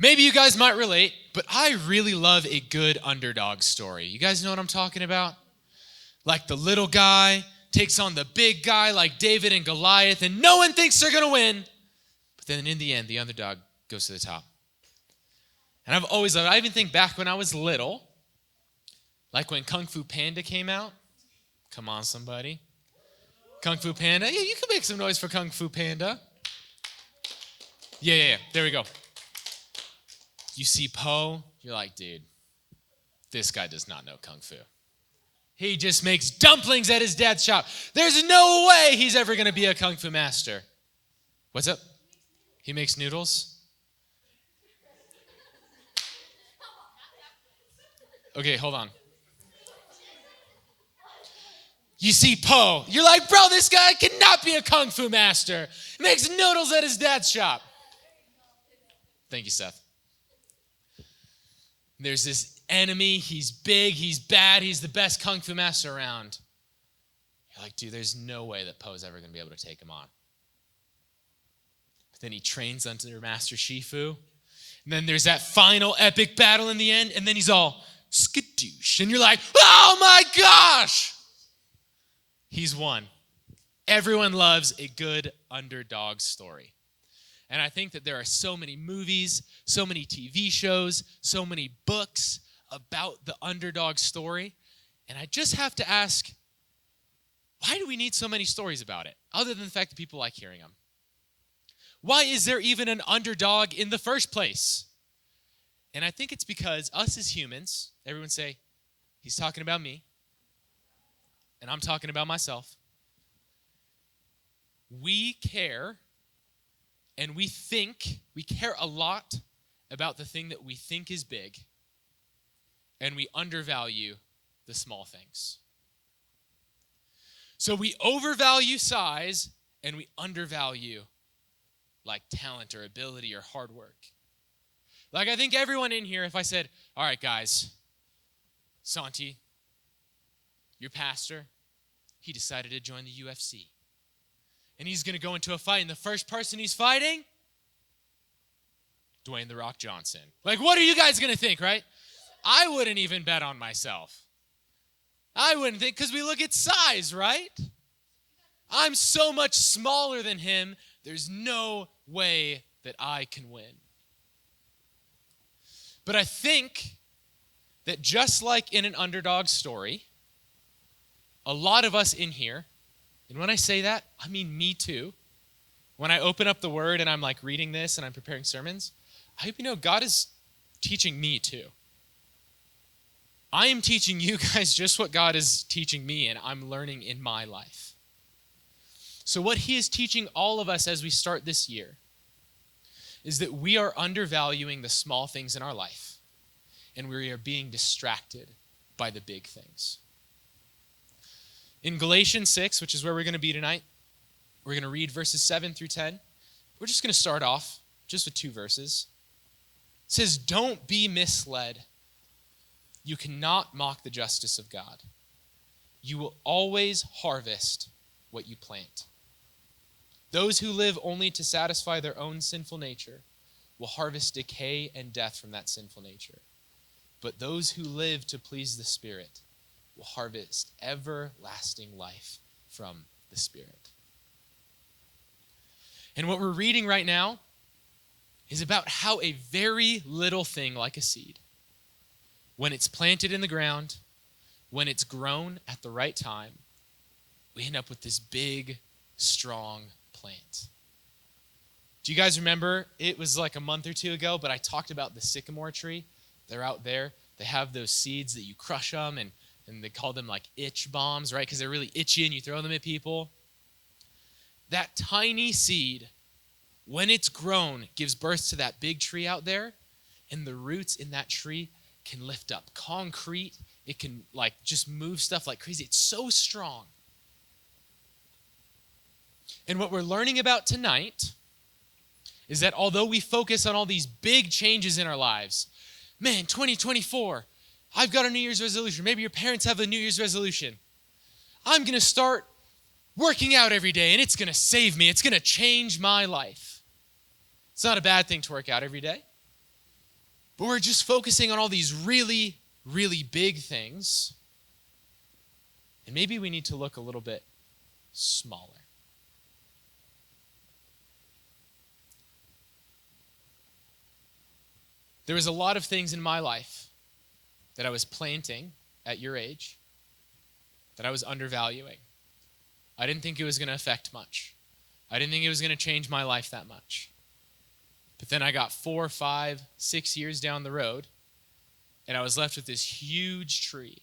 Maybe you guys might relate, but I really love a good underdog story. You guys know what I'm talking about? Like the little guy takes on the big guy like David and Goliath, and no one thinks they're going to win. But then in the end, the underdog goes to the top. And I've always loved it. I even think back when I was little, like when Kung Fu Panda came out. Come on, somebody. Kung Fu Panda. Yeah, you can make some noise for Kung Fu Panda. Yeah. There we go. You see Po, you're like, dude, this guy does not know Kung Fu. He just makes dumplings at his dad's shop. There's no way he's ever going to be a Kung Fu master. What's up? He makes noodles? Okay, hold on. You see Po, you're like, bro, this guy cannot be a Kung Fu master. He makes noodles at his dad's shop. Thank you, Seth. There's this enemy, he's big, he's bad, he's the best Kung Fu master around. You're like, dude, there's no way that Po's ever going to be able to take him on. But then he trains under Master Shifu. And then there's that final epic battle in the end, and then he's all skadoosh. And you're like, oh my gosh! He's won. Everyone loves a good underdog story. And I think that there are so many movies, so many TV shows, so many books about the underdog story. And I just have to ask, why do we need so many stories about it, other than the fact that people like hearing them? Why is there even an underdog in the first place? And I think it's because us as humans, everyone say, he's talking about me, and I'm talking about myself. We care. And we care a lot about the thing that we think is big, and we undervalue the small things. So we overvalue size, and we undervalue like talent or ability or hard work. Like I think everyone in here, if I said, all right, guys, Santi, your pastor, he decided to join the UFC. And he's going to go into a fight, and the first person he's fighting, Dwayne "The Rock" Johnson. Like, what are you guys going to think, right? I wouldn't even bet on myself. I wouldn't think, because we look at size, right? I'm so much smaller than him, there's no way that I can win. But I think that just like in an underdog story, a lot of us in here, and when I say that, I mean me too. When I open up the Word and I'm like reading this and I'm preparing sermons, I hope you know God is teaching me too. I am teaching you guys just what God is teaching me, and I'm learning in my life. So what He is teaching all of us as we start this year is that we are undervaluing the small things in our life, and we are being distracted by the big things. In Galatians 6, which is where we're going to be tonight, we're going to read verses 7 through 10. We're just going to start off just with 2 verses. It says, "Don't be misled. You cannot mock the justice of God. You will always harvest what you plant. Those who live only to satisfy their own sinful nature will harvest decay and death from that sinful nature. But those who live to please the Spirit will harvest everlasting life from the Spirit." And what we're reading right now is about how a very little thing like a seed, when it's planted in the ground, when it's grown at the right time, we end up with this big, strong plant. Do you guys remember, it was like a month or 2 ago, but I talked about the sycamore tree. They're out there. They have those seeds that you crush them, and they call them like itch bombs, right? Because they're really itchy and you throw them at people. That tiny seed, when it's grown, gives birth to that big tree out there, and the roots in that tree can lift up concrete. It can like just move stuff like crazy. It's so strong. And what we're learning about tonight is that although we focus on all these big changes in our lives, man, 2024, I've got a New Year's resolution. Maybe your parents have a New Year's resolution. I'm going to start working out every day, and it's going to save me. It's going to change my life. It's not a bad thing to work out every day. But we're just focusing on all these really, really big things. And maybe we need to look a little bit smaller. There was a lot of things in my life that I was planting at your age that I was undervaluing. I didn't think it was going to affect much. I didn't think it was going to change my life that much. But then I got 4, 5, 6 years down the road, and I was left with this huge tree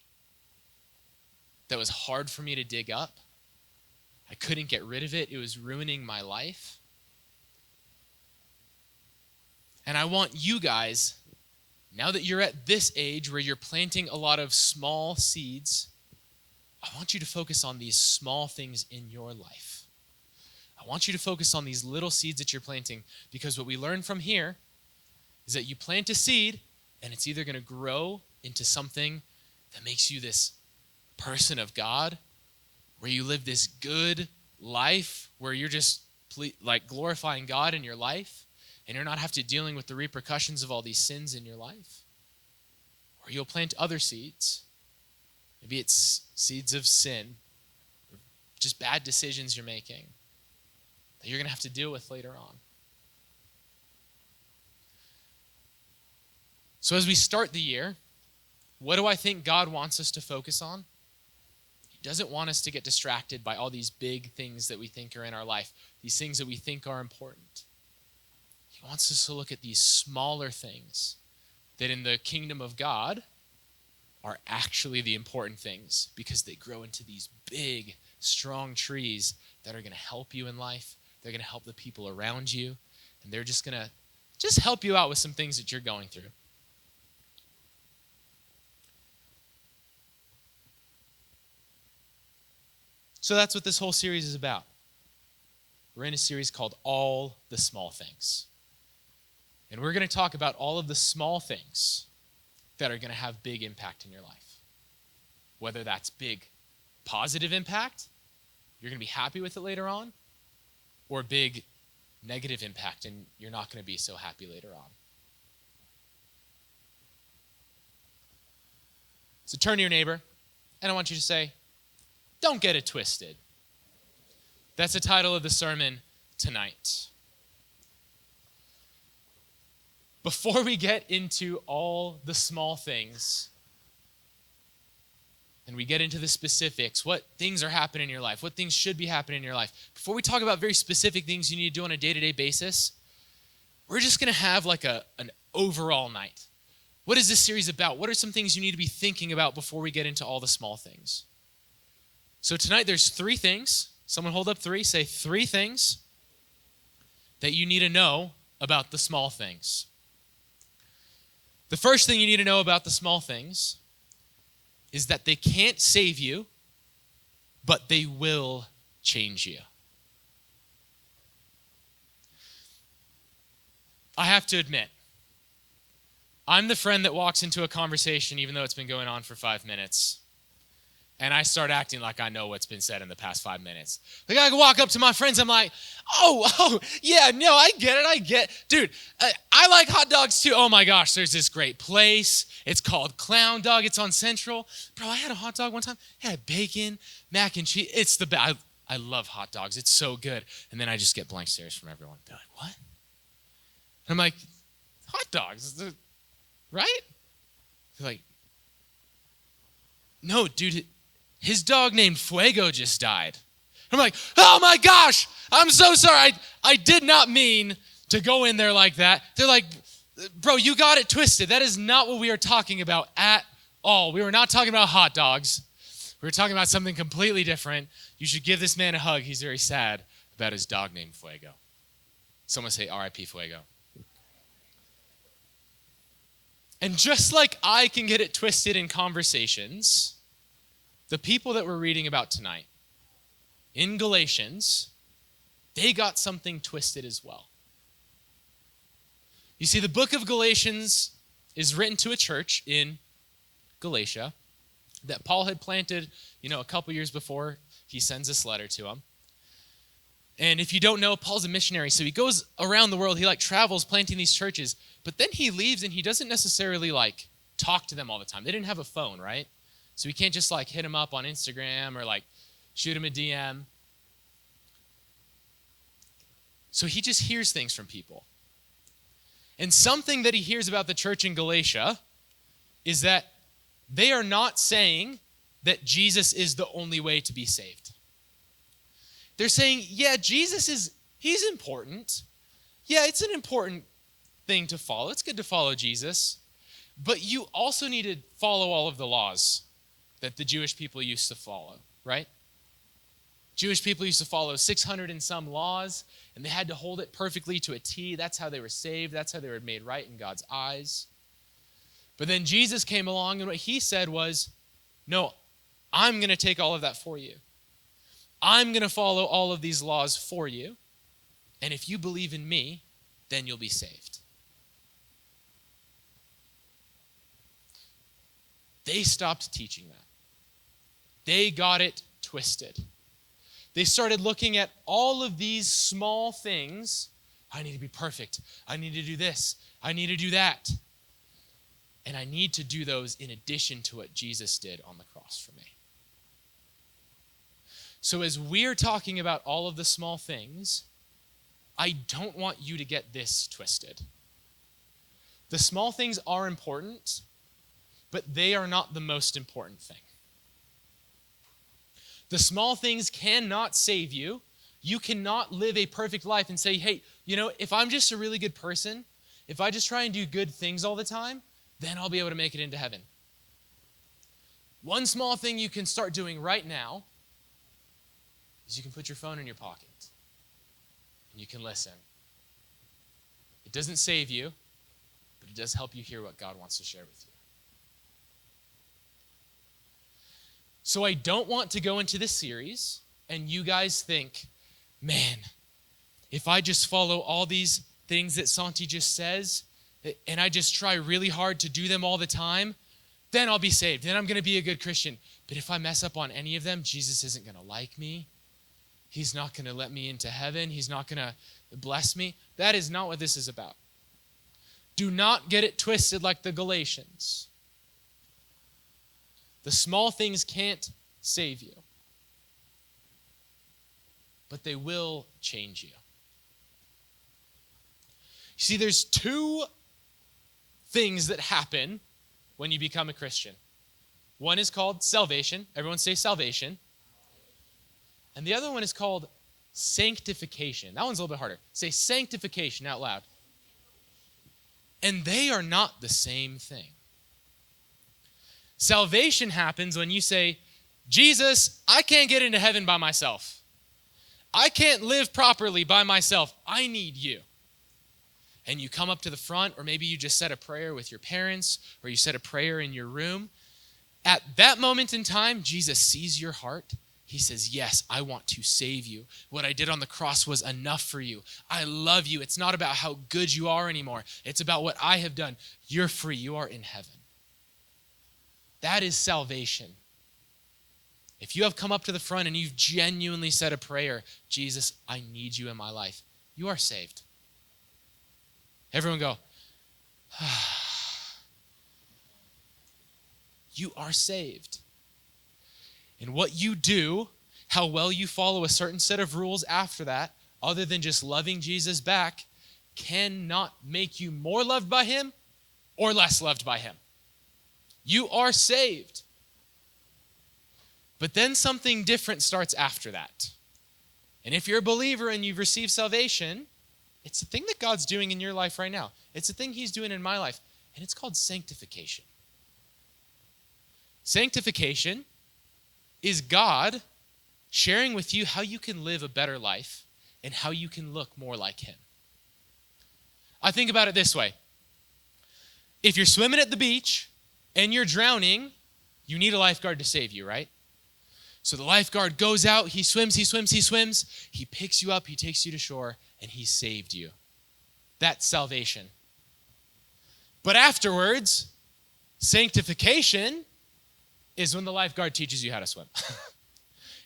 that was hard for me to dig up. I couldn't get rid of it. It was ruining my life. And I want you guys, now that you're at this age where you're planting a lot of small seeds, I want you to focus on these small things in your life. I want you to focus on these little seeds that you're planting, because what we learn from here is that you plant a seed and it's either going to grow into something that makes you this person of God, where you live this good life, where you're just like glorifying God in your life, and you're not have to dealing with the repercussions of all these sins in your life. Or you'll plant other seeds. Maybe it's seeds of sin, or just bad decisions you're making that you're going to have to deal with later on. So as we start the year, what do I think God wants us to focus on? He doesn't want us to get distracted by all these big things that we think are in our life, these things that we think are important. He wants us to look at these smaller things that in the kingdom of God are actually the important things, because they grow into these big, strong trees that are going to help you in life. They're going to help the people around you, and they're just going to help you out with some things that you're going through. So that's what this whole series is about. We're in a series called All the Small Things. And we're going to talk about all of the small things that are going to have big impact in your life. Whether that's big positive impact, you're going to be happy with it later on, or big negative impact and you're not going to be so happy later on. So turn to your neighbor, and I want you to say, "Don't get it twisted." That's the title of the sermon tonight. Before we get into all the small things, and we get into the specifics, what things are happening in your life, what things should be happening in your life, before we talk about very specific things you need to do on a day-to-day basis, we're just going to have like an overall night. What is this series about? What are some things you need to be thinking about before we get into all the small things? So tonight there's 3 things. Someone hold up 3. Say 3 things that you need to know about the small things. The first thing you need to know about the small things is that they can't save you, but they will change you. I have to admit, I'm the friend that walks into a conversation even though it's been going on for 5 minutes, and I start acting like I know what's been said in the past 5 minutes. Like I can walk up to my friends, I'm like, oh, yeah, no, I get it. Dude, I like hot dogs too. Oh my gosh, there's this great place. It's called Clown Dog. It's on Central. Bro, I had a hot dog one time. It had bacon, mac and cheese. It's the best. I love hot dogs. It's so good. And then I just get blank stares from everyone. They're like, what? And I'm like, hot dogs, right? They're like, no, dude, his dog named Fuego just died. I'm like, oh my gosh, I'm so sorry. I did not mean to go in there like that. They're like, bro, you got it twisted. That is not what we are talking about at all. We were not talking about hot dogs. We were talking about something completely different. You should give this man a hug. He's very sad about his dog named Fuego. Someone say R.I.P. Fuego. And just like I can get it twisted in conversations, the people that we're reading about tonight in Galatians, they got something twisted as well. You see, the book of Galatians is written to a church in Galatia that Paul had planted, a couple years before he sends this letter to them. And if you don't know, Paul's a missionary, so he goes around the world. He travels planting these churches, but then he leaves and he doesn't necessarily talk to them all the time. They didn't have a phone, right? So he can't just hit them up on Instagram or shoot him a DM. So he just hears things from people. And something that he hears about the church in Galatia is that they are not saying that Jesus is the only way to be saved. They're saying, yeah, he's important. Yeah, it's an important thing to follow. It's good to follow Jesus. But you also need to follow all of the laws that the Jewish people used to follow, right? Jewish people used to follow 600 and some laws, and they had to hold it perfectly to a T. That's how they were saved. That's how they were made right in God's eyes. But then Jesus came along, and what he said was, no, I'm going to take all of that for you. I'm going to follow all of these laws for you. And if you believe in me, then you'll be saved. They stopped teaching that. They got it twisted. They started looking at all of these small things. I need to be perfect. I need to do this. I need to do that. And I need to do those in addition to what Jesus did on the cross for me. So as we're talking about all of the small things, I don't want you to get this twisted. The small things are important, but they are not the most important thing. The small things cannot save you. You cannot live a perfect life and say, hey, if I'm just a really good person, if I just try and do good things all the time, then I'll be able to make it into heaven. One small thing you can start doing right now is you can put your phone in your pocket and you can listen. It doesn't save you, but it does help you hear what God wants to share with you. So I don't want to go into this series and you guys think, man, if I just follow all these things that Santi just says and I just try really hard to do them all the time, then I'll be saved. Then I'm going to be a good Christian. But if I mess up on any of them, Jesus isn't going to like me. He's not going to let me into heaven. He's not going to bless me. That is not what this is about. Do not get it twisted like the Galatians. The small things can't save you, but they will change you. You see, there's two things that happen when you become a Christian. One is called salvation. Everyone say salvation. And the other one is called sanctification. That one's a little bit harder. Say sanctification out loud. And they are not the same thing. Salvation happens when you say, Jesus, I can't get into heaven by myself. I can't live properly by myself. I need you. And you come up to the front, or maybe you just said a prayer with your parents, or you said a prayer in your room. At that moment in time, Jesus sees your heart. He says, yes, I want to save you. What I did on the cross was enough for you. I love you. It's not about how good you are anymore. It's about what I have done. You're free. You are in heaven. That is salvation. If you have come up to the front and you've genuinely said a prayer, Jesus, I need you in my life, you are saved. Everyone go, you are saved. And what you do, how well you follow a certain set of rules after that, other than just loving Jesus back, cannot make you more loved by him or less loved by him. You are saved. But then something different starts after that. And if you're a believer and you've received salvation, it's a thing that God's doing in your life right now. It's a thing he's doing in my life. And it's called sanctification. Sanctification is God sharing with you how you can live a better life and how you can look more like him. I think about it this way. If you're swimming at the beach and you're drowning, you need a lifeguard to save you, right? So the lifeguard goes out, he swims, he picks you up, he takes you to shore, and he saved you. That's salvation. But afterwards, sanctification is when the lifeguard teaches you how to swim.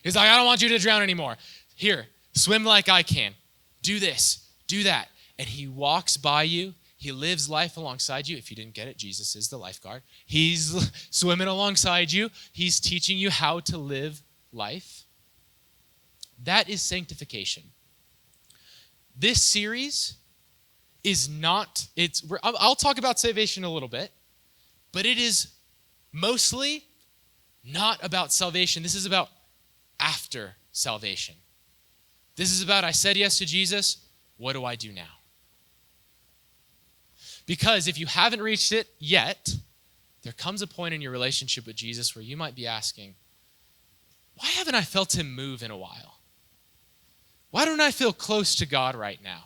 He's like, I don't want you to drown anymore. Here, Swim like I can. Do this, do that. And he walks by you. He lives life alongside you. If you didn't get it, Jesus is the lifeguard. He's swimming alongside you. He's teaching you how to live life. That is sanctification. This series is not, I'll talk about salvation a little bit, but it is mostly not about salvation. This is about after salvation. This is about, I said yes to Jesus, what do I do now? Because if you haven't reached it yet, there comes a point in your relationship with Jesus where you might be asking, why haven't I felt him move in a while? Why don't I feel close to God right now?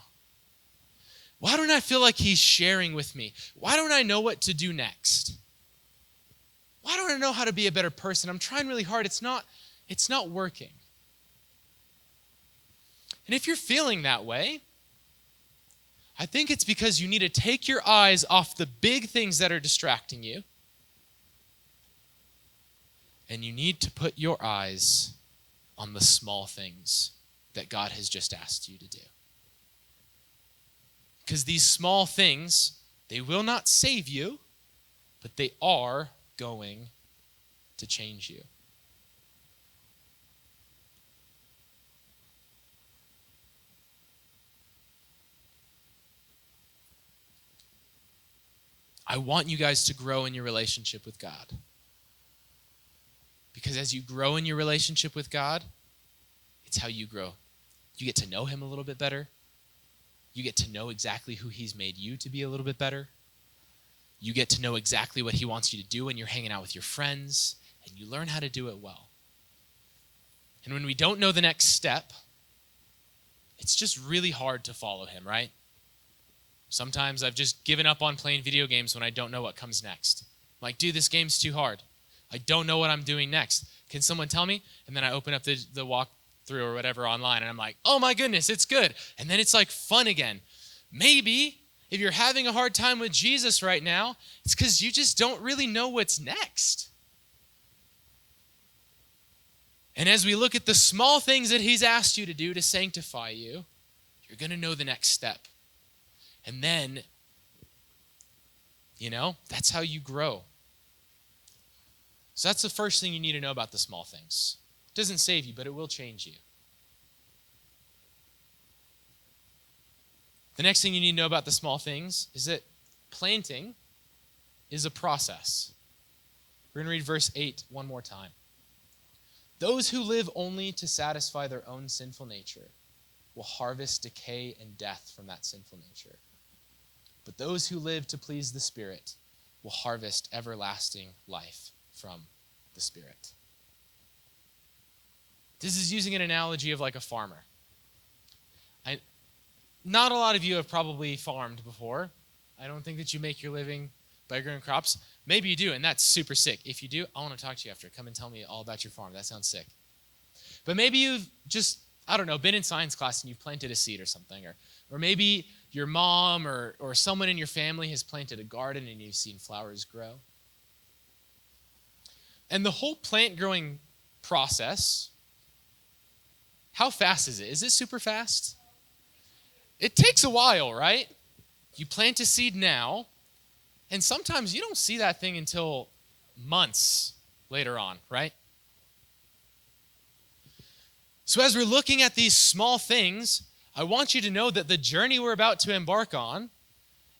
Why don't I feel like he's sharing with me? Why don't I know what to do next? Why don't I know how to be a better person? I'm trying really hard. It's not working. And if you're feeling that way, I think it's because you need to take your eyes off the big things that are distracting you, and you need to put your eyes on the small things that God has just asked you to do. Because these small things, they will not save you, but they are going to change you. I want you guys to grow in your relationship with God. Because as you grow in your relationship with God, it's how you grow. You get to know him a little bit better. You get to know exactly who he's made you to be a little bit better. You get to know exactly what he wants you to do when you're hanging out with your friends, and you learn how to do it well. And when we don't know the next step, it's just really hard to follow him, right? Sometimes I've just given up on playing video games when I don't know what comes next. I'm like, dude, this game's too hard. I don't know what I'm doing next. Can someone tell me? And then I open up the walkthrough or whatever online, and I'm like, oh my goodness, it's good. And then it's like fun again. Maybe if you're having a hard time with Jesus right now, it's because you just don't really know what's next. And as we look at the small things that he's asked you to do to sanctify you, you're going to know the next step. And then, that's how you grow. So that's the first thing you need to know about the small things. It doesn't save you, but it will change you. The next thing you need to know about the small things is that planting is a process. We're going to read verse 8 one more time. Those who live only to satisfy their own sinful nature will harvest decay and death from that sinful nature. But those who live to please the Spirit will harvest everlasting life from the Spirit. This is using an analogy of like a farmer. Not a lot of you have probably farmed before. I don't think that you make your living by growing crops. Maybe you do, and that's super sick. If you do, I want to talk to you after. Come and tell me all about your farm. That sounds sick. But maybe you've just, been in science class and you've planted a seed or something. Or maybe your mom or someone in your family has planted a garden and you've seen flowers grow. And the whole plant growing process, how fast is it? Is it super fast? It takes a while, right? You plant a seed now, and sometimes you don't see that thing until months later on, right? So as we're looking at these small things, I want you to know that the journey we're about to embark on,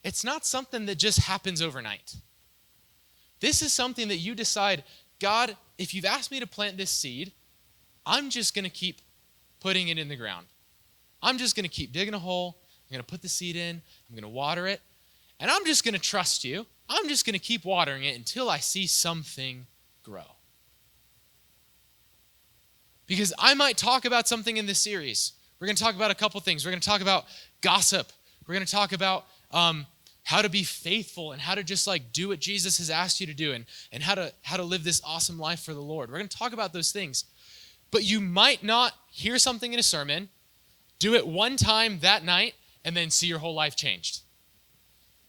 it's not something that just happens overnight. This is something that you decide, God, if you've asked me to plant this seed, I'm just going to keep putting it in the ground. I'm just going to keep digging a hole. I'm going to put the seed in. I'm going to water it. And I'm just going to trust you. I'm just going to keep watering it until I see something grow. Because I might talk about something in this series. We're going to talk about a couple things. We're going to talk about gossip. We're going to talk about how to be faithful and how to just do what Jesus has asked you to do and how to live this awesome life for the Lord. We're going to talk about those things. But you might not hear something in a sermon, do it one time that night, and then see your whole life changed.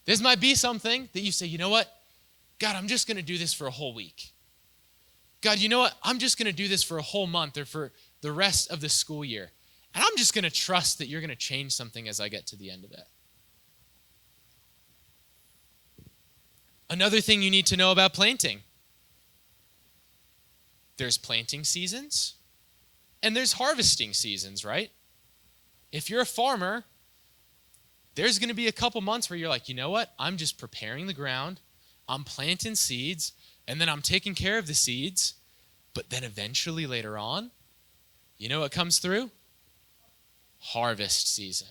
This might be something that you say, you know what? God, I'm just going to do this for a whole week. God, you know what? I'm just going to do this for a whole month or for the rest of the school year. And I'm just going to trust that you're going to change something as I get to the end of it. Another thing you need to know about planting. There's planting seasons and there's harvesting seasons, right? If you're a farmer, there's going to be a couple months where you're like, you know what? I'm just preparing the ground. I'm planting seeds, and then I'm taking care of the seeds. But then eventually later on, you know what comes through? Harvest season.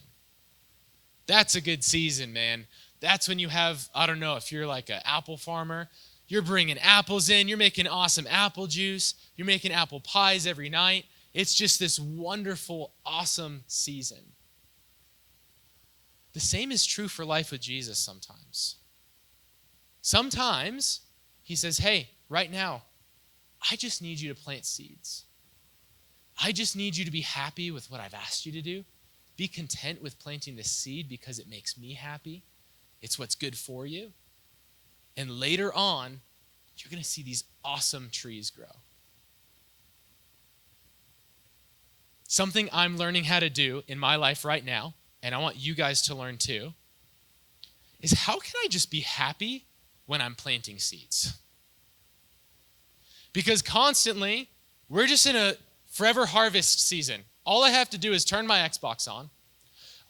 That's a good season, man. That's when you have, I don't know, if you're like an apple farmer, you're bringing apples in, you're making awesome apple juice, you're making apple pies every night. It's just this wonderful, awesome season. The same is true for life with Jesus sometimes. Sometimes he says, hey, right now, I just need you to plant seeds. I just need you to be happy with what I've asked you to do. Be content with planting this seed because it makes me happy. It's what's good for you. And later on, you're going to see these awesome trees grow. Something I'm learning how to do in my life right now, and I want you guys to learn too, is how can I just be happy when I'm planting seeds? Because constantly, we're just in a forever harvest season. All I have to do is turn my Xbox on.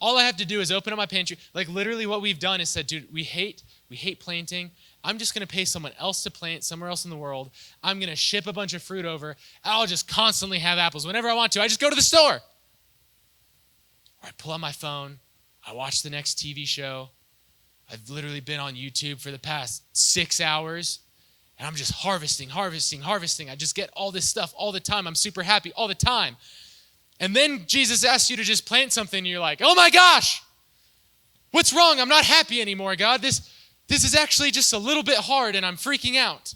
All I have to do is open up my pantry. Like literally what we've done is said, dude, we hate planting. I'm just going to pay someone else to plant somewhere else in the world. I'm going to ship a bunch of fruit over. I'll just constantly have apples whenever I want to. I just go to the store. Or I pull out my phone. I watch the next TV show. I've literally been on YouTube for the past 6 hours. And I'm just harvesting. I just get all this stuff all the time. I'm super happy all the time. And then Jesus asks you to just plant something, and you're like, oh my gosh, what's wrong? I'm not happy anymore, God. This is actually just a little bit hard, and I'm freaking out.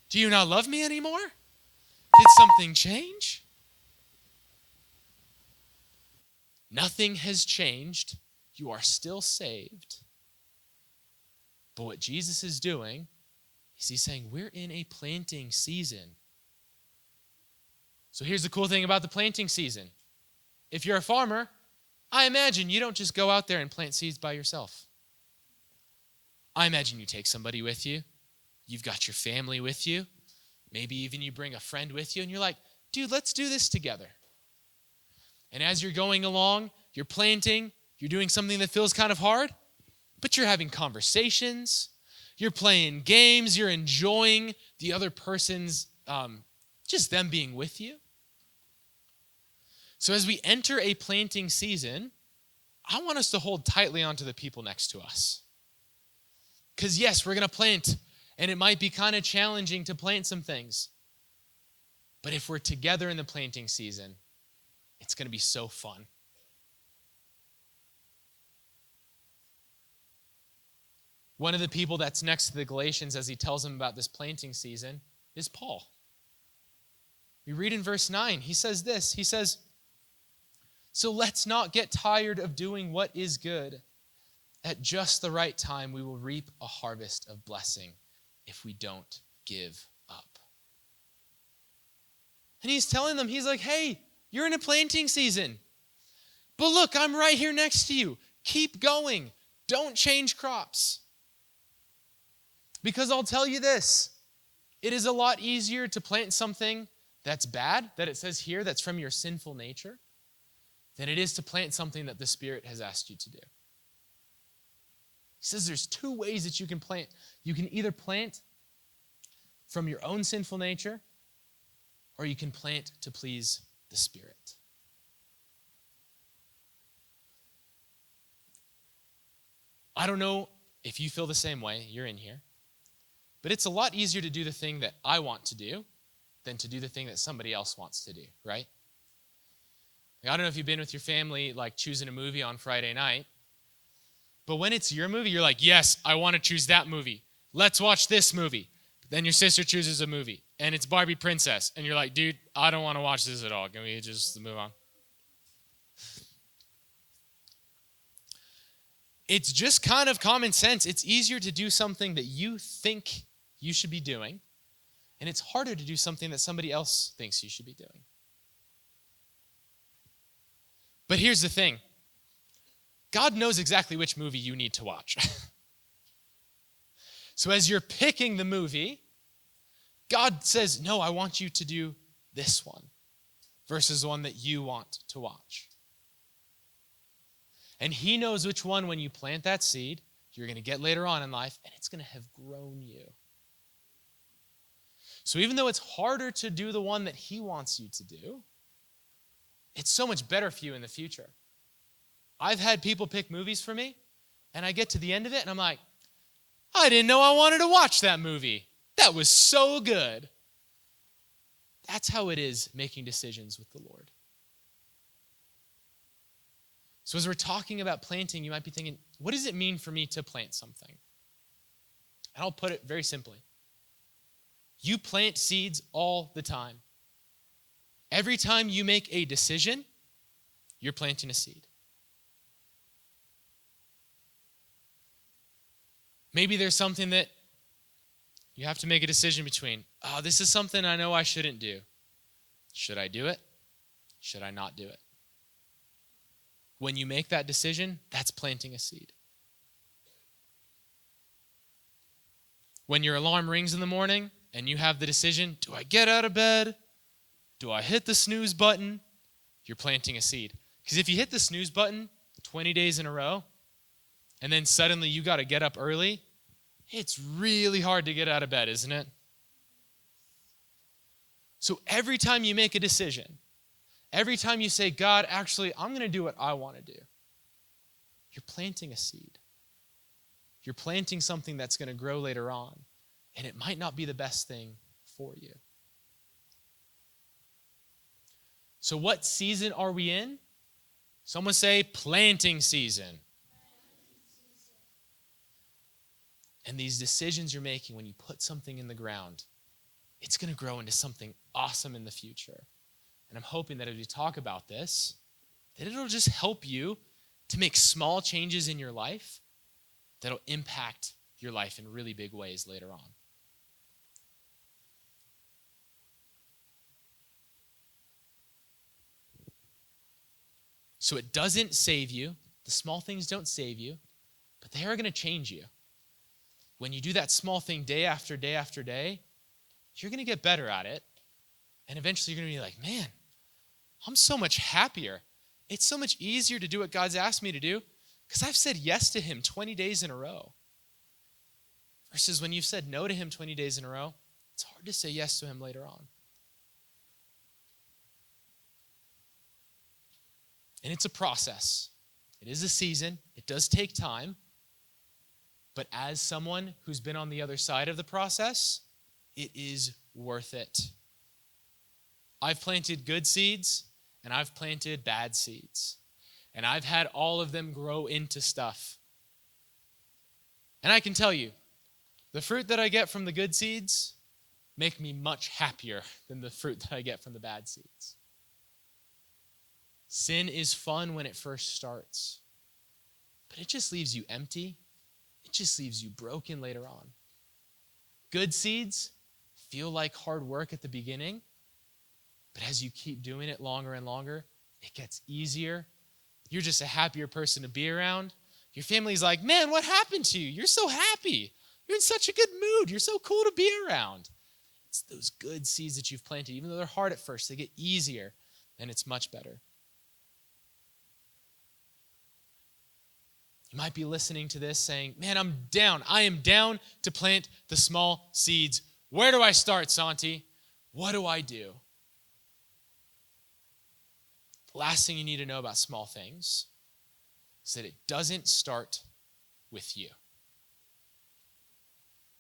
Do you not love me anymore? Did something change? Nothing has changed. You are still saved. But what Jesus is doing is he's saying, we're in a planting season. So here's the cool thing about the planting season. If you're a farmer, I imagine you don't just go out there and plant seeds by yourself. I imagine you take somebody with you. You've got your family with you. Maybe even you bring a friend with you and you're like, dude, let's do this together. And as you're going along, you're planting, you're doing something that feels kind of hard, but you're having conversations, you're playing games, you're enjoying the other person's, just them being with you. So as we enter a planting season, I want us to hold tightly onto the people next to us. Because yes, we're going to plant, and it might be kind of challenging to plant some things. But if we're together in the planting season, it's going to be so fun. One of the people that's next to the Galatians as he tells them about this planting season is Paul. We read in verse 9, he says this, he says, so let's not get tired of doing what is good. At just the right time, we will reap a harvest of blessing if we don't give up. And he's telling them, he's like, hey, you're in a planting season. But look, I'm right here next to you. Keep going. Don't change crops. Because I'll tell you this, it is a lot easier to plant something that's bad, that it says here, that's from your sinful nature, than it is to plant something that the Spirit has asked you to do. He says there's two ways that you can plant. You can either plant from your own sinful nature, or you can plant to please the Spirit. I don't know if you feel the same way, you're in here, but it's a lot easier to do the thing that I want to do than to do the thing that somebody else wants to do, right? I don't know if you've been with your family, like choosing a movie on Friday night, but when it's your movie, you're like, yes, I want to choose that movie. Let's watch this movie. But then your sister chooses a movie, and it's Barbie Princess, and you're like, dude, I don't want to watch this at all. Can we just move on? It's just kind of common sense. It's easier to do something that you think you should be doing, and it's harder to do something that somebody else thinks you should be doing. But here's the thing. God knows exactly which movie you need to watch. So as you're picking the movie, God says, no, I want you to do this one versus the one that you want to watch. And he knows which one, when you plant that seed, you're going to get later on in life, and it's going to have grown you. So even though it's harder to do the one that he wants you to do, it's so much better for you in the future. I've had people pick movies for me, and I get to the end of it, and I'm like, I didn't know I wanted to watch that movie. That was so good. That's how it is making decisions with the Lord. So as we're talking about planting, you might be thinking, what does it mean for me to plant something? And I'll put it very simply. You plant seeds all the time. Every time you make a decision, you're planting a seed. Maybe there's something that you have to make a decision between. Oh, this is something I know I shouldn't do. Should I do it? Should I not do it? When you make that decision, that's planting a seed. When your alarm rings in the morning and you have the decision, do I get out of bed? Do I hit the snooze button? You're planting a seed. Because if you hit the snooze button 20 days in a row, and then suddenly you got to get up early, it's really hard to get out of bed, isn't it? So every time you make a decision, every time you say, God, actually, I'm going to do what I want to do, you're planting a seed. You're planting something that's going to grow later on, and it might not be the best thing for you. So what season are we in? Someone say planting season. And these decisions you're making when you put something in the ground, it's going to grow into something awesome in the future. And I'm hoping that as we talk about this, that it'll just help you to make small changes in your life that'll impact your life in really big ways later on. So it doesn't save you. The small things don't save you, but they are going to change you. When you do that small thing day after day after day, you're going to get better at it. And eventually you're going to be like, man, I'm so much happier. It's so much easier to do what God's asked me to do because I've said yes to him 20 days in a row. Versus when you've said no to him 20 days in a row, it's hard to say yes to him later on. And it's a process. It is a season. It does take time. But as someone who's been on the other side of the process, it is worth it. I've planted good seeds and I've planted bad seeds. And I've had all of them grow into stuff. And I can tell you, the fruit that I get from the good seeds make me much happier than the fruit that I get from the bad seeds. Sin is fun when it first starts, but it just leaves you empty. It just leaves you broken later on. Good seeds feel like hard work at the beginning, but as you keep doing it longer and longer, it gets easier. You're just a happier person to be around. Your family's like, man, what happened to you? You're so happy. You're in such a good mood. You're so cool to be around. It's those good seeds that you've planted. Even though they're hard at first, they get easier, and it's much better. You might be listening to this saying, man, I'm down. I am down to plant the small seeds. Where do I start, Santi? What do I do? The last thing you need to know about small things is that it doesn't start with you.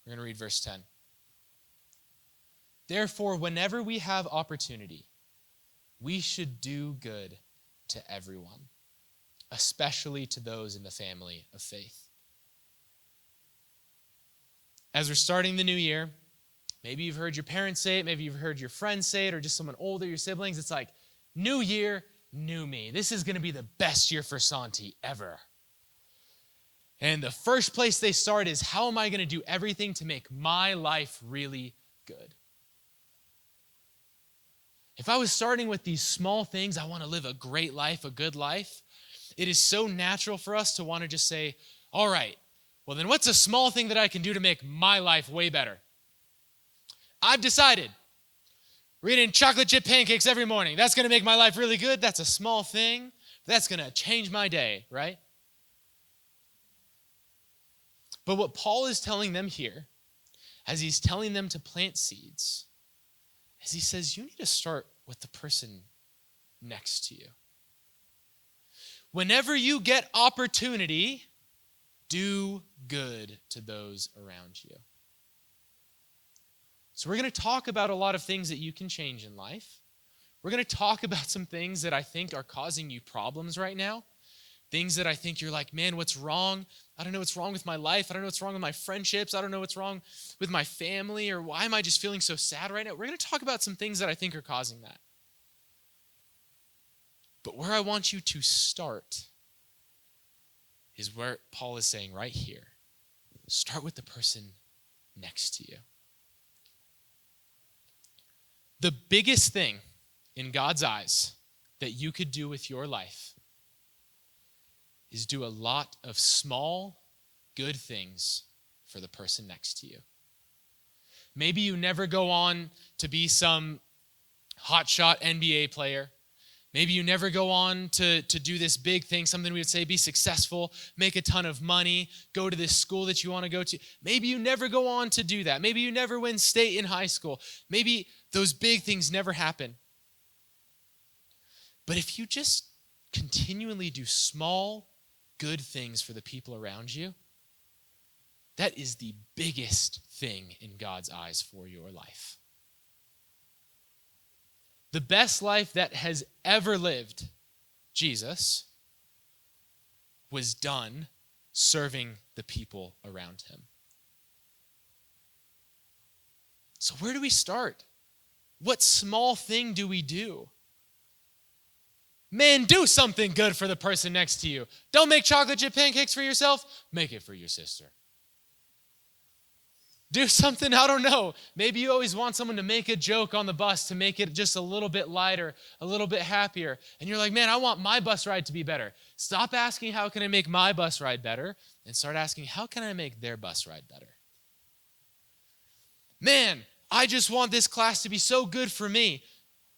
We're going to read verse 10. Therefore, whenever we have opportunity, we should do good to everyone, especially to those in the family of faith. As we're starting the new year, maybe you've heard your parents say it, maybe you've heard your friends say it, or just someone older, your siblings. It's like, new year, new me. This is going to be the best year for Santi ever. And the first place they start is, how am I going to do everything to make my life really good? if I was starting with these small things, I want to live a great life, a good life, it is so natural for us to want to just say, all right, well then what's a small thing that I can do to make my life way better? I've decided we're eating chocolate chip pancakes every morning. That's going to make my life really good. That's a small thing. That's going to change my day, right? But what Paul is telling them here, as he's telling them to plant seeds, is he says, you need to start with the person next to you. Whenever you get opportunity, do good to those around you. So we're going to talk about a lot of things that you can change in life. We're going to talk about some things that I think are causing you problems right now. Things that I think you're like, man, what's wrong? I don't know what's wrong with my life. I don't know what's wrong with my friendships. I don't know what's wrong with my family, or why am I just feeling so sad right now? We're going to talk about some things that I think are causing that. But where I want you to start is where Paul is saying right here. Start with the person next to you. The biggest thing in God's eyes that you could do with your life is do a lot of small, good things for the person next to you. Maybe you never go on to be some hotshot NBA player. Maybe you never go on to do this big thing, something we would say, be successful, make a ton of money, go to this school that you want to go to. Maybe you never go on to do that. Maybe you never win state in high school. Maybe those big things never happen. But if you just continually do small, good things for the people around you, that is the biggest thing in God's eyes for your life. The best life that has ever lived, Jesus, was done serving the people around him. So where do we start? What small thing do we do? Man, do something good for the person next to you. Don't make chocolate chip pancakes for yourself. Make it for your sister. Do something, I don't know. Maybe you always want someone to make a joke on the bus to make it just a little bit lighter, a little bit happier. And you're like, man, I want my bus ride to be better. Stop asking, how can I make my bus ride better? And start asking, how can I make their bus ride better? Man, I just want this class to be so good for me.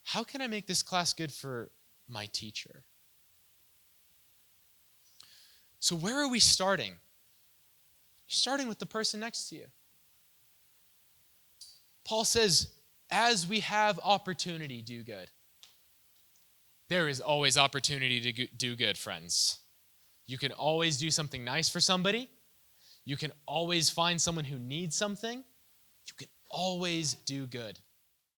How can I make this class good for my teacher? So where are we starting? You're starting with the person next to you. Paul says, as we have opportunity, do good. There is always opportunity to do good, friends. You can always do something nice for somebody. You can always find someone who needs something. You can always do good.